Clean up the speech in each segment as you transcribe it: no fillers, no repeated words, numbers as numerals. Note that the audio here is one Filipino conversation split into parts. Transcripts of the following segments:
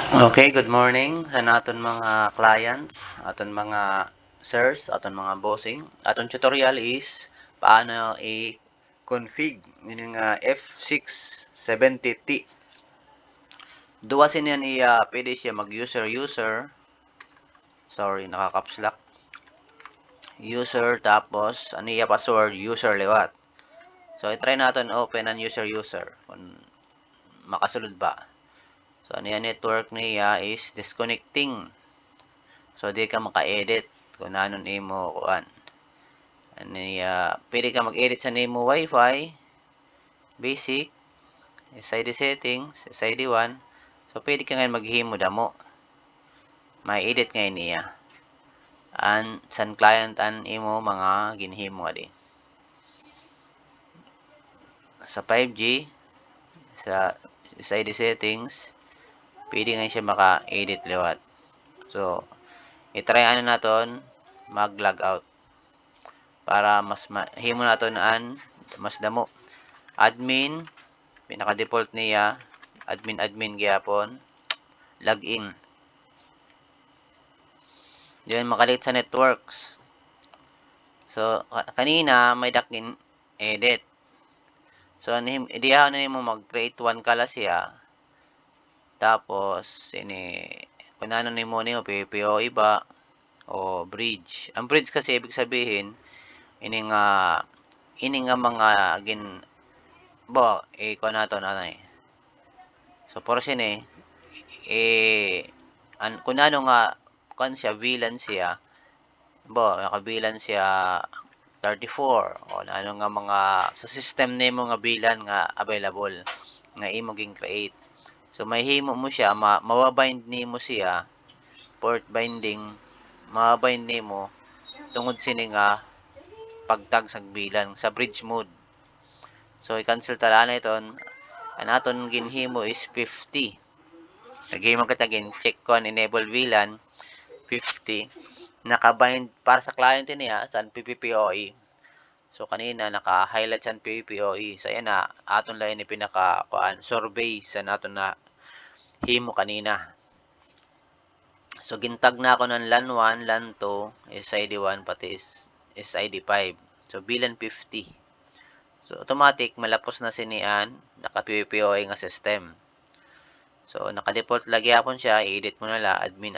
Okay, good morning sa naton mga clients, aton mga sirs, aton mga bossing. Aton tutorial is paano i-config yung F670T. Duwa sin yan pwede siya mag-user. Sorry, naka-caps lock. User tapos ano password user liwat. So i-try natin open ang user kung makasulod ba. So ano yan network niya is disconnecting. So di ka maka-edit kung nanon imo kuan. Ani pwede ka mag-edit sa nimo Wi-Fi, basic, SID settings, SID1. So pwede ka ngayon maghimo damo. May edit ngayon niya. An san client an imo mga ginhimo adi. Sa 5G sa SID settings, pwede ngayon siya maka-edit liwat. So i-try ano naton mag-log out para mas himo naton an mas damo. Admin, pinaka-default niya, admin gyapon, login. Diyan makalit sa networks. So, kanina may dakin edit. So, idiyaw na mo mag-create one kala siya. Tapos, kung ano nimo niyo, PPO iba, o bridge. Ang bridge kasi, ibig sabihin, ini nga mga kung nato nanay. So, por kung ano nga kan siya VLAN siya nakabilan siya 34 o ano nga mga sa system nimo nga bilan nga available nga imo ging create. So mahimo mo siya mababind nimo siya port binding mababind nimo tungod sini nga pagtag sa bilan sa bridge mode. So i-cancel tala na iton ang aton ginhimo is 50. Naghimo kita gin check ko enable VLAN 50 nakabind para sa client niya sa PPPoE. So kanina naka-highlight sa PPPoE. Sa na aton lang ni pinaka survey sa naton na himo kanina. So gintag na ako ng LAN 1, LAN 2, SID1 pati SID5. So bilan 50. So automatic malapos na sinian naka-PPPoE nga system. So naka-default lagi apon siya, i-edit mo na la admin.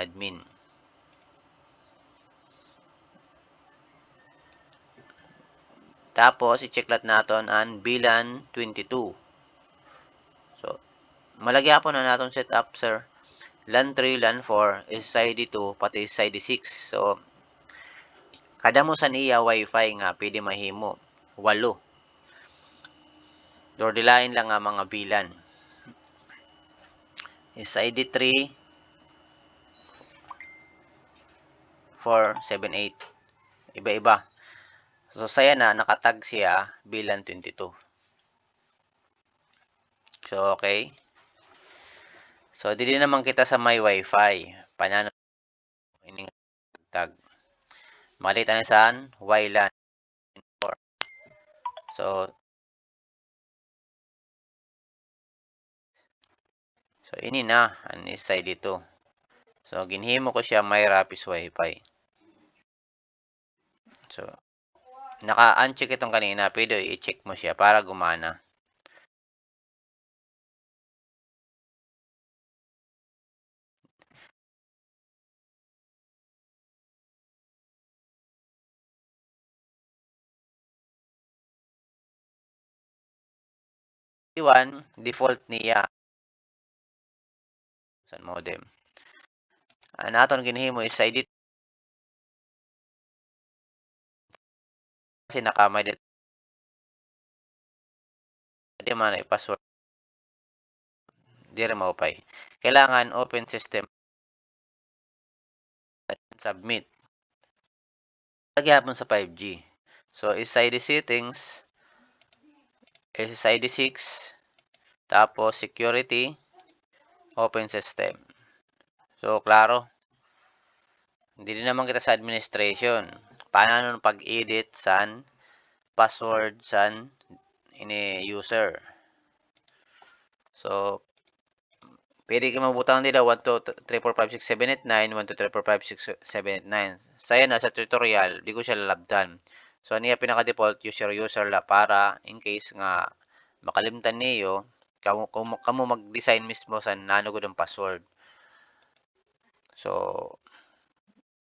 Tapos i-check lat naton ang bilan 22. So malagi apon na naton setup sir. LAN 3, LAN 4, SID2 pati SID6. So kada mo sa niya wifi nga pwede mahimo 8. Dordilain lang nga mga bilan. SID3 4, 7, 8. Iba-iba. So saya na nakatag siya bilan 22. So okay. So dili naman kita sa may wifi. Panano ining tag. Malita na saan? WLAN 4. So ini na ang isay dito. So ginhimo ko siya may Rapis Wi-Fi. So naka-uncheck itong kanina, pwede i-check mo siya para gumana. Iwan, default niya sa modem. Naton ginhimo is edit kasi nakamay dito. Di man i-password. Di rin maupay. Kailangan open system. Submit. Lagi sa 5G. So, SID settings, SSID6, tapos security, open system. So, klaro. Hindi din naman kita sa administration. Paano pag-edit san password san user. So, Pwede ka mabutang nila 1, 2, 3, 4, 5, 6, 7, 8, 9, 1, 2, 3, 4, 5, 6, 7, 8, 9. Saya na sa tutorial, di ko siya lalabdan. So, ano yung pinaka-default user la para in case nga makalimtan niyo, kamo mag-design mismo sa nanugod ang password. So,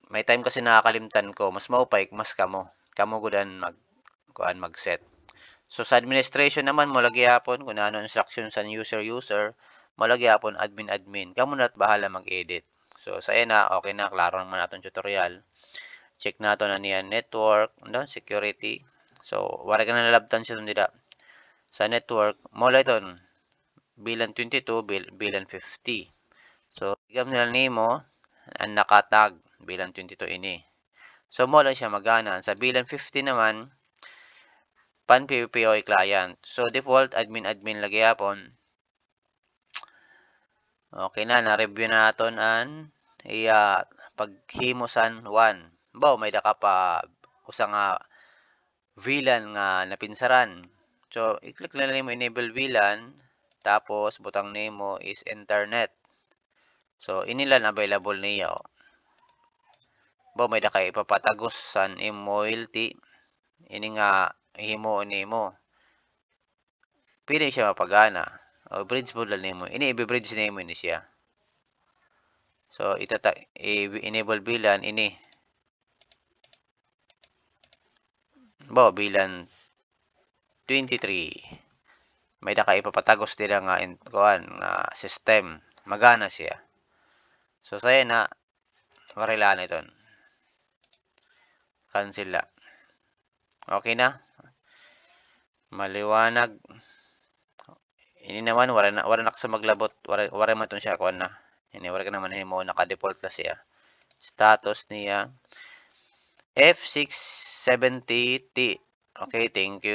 may time kasi nakakalimtan ko, mas maupay, mas kamo gudan mag-set. So, sa administration naman, mo lagi hapon, kung ano instruction sa user, mo lagi hapon admin. Kamo na't bahala mag-edit. So, sa na, okay na, klaro naman natin tutorial. Check nato na niya network, no? Security. So, wala ka na nalabtan siya nila. Sa network, mo lang ito, bilan 22, bilan 50. So, igam nila nimo, ang nakatag, bilan 22 ini. So, mo lang siya magana. Sa bilan 50 naman, pan PPOI client. So, default, admin lagi hapon. Okay na, na-review na natin ang paghimusan 1. Baw, may daka pa usa nga VLAN nga napinsaran. So, i-click na lang mo enable VLAN, tapos butang nimo is internet. So, inilan available niya. Baw, may daka ipapatagos san loyalty. Ini nga himo nimo. Pwede siya mapagana. O, bridge mo lang nimo. Ini i-bridge nimo ni siya. So, enable VLAN ini. Bawa bilan 23. May daka ipapatagos dira nga nga system. Magana siya. So saya na marilaan iton. Cancel la. Okay na. Maliwanag. Ini naman wala na sa maglabot. Wala man ton siya kuan na. Ini wala ka naman himo naka-default na siya. Status niya F670T. Okay, thank you.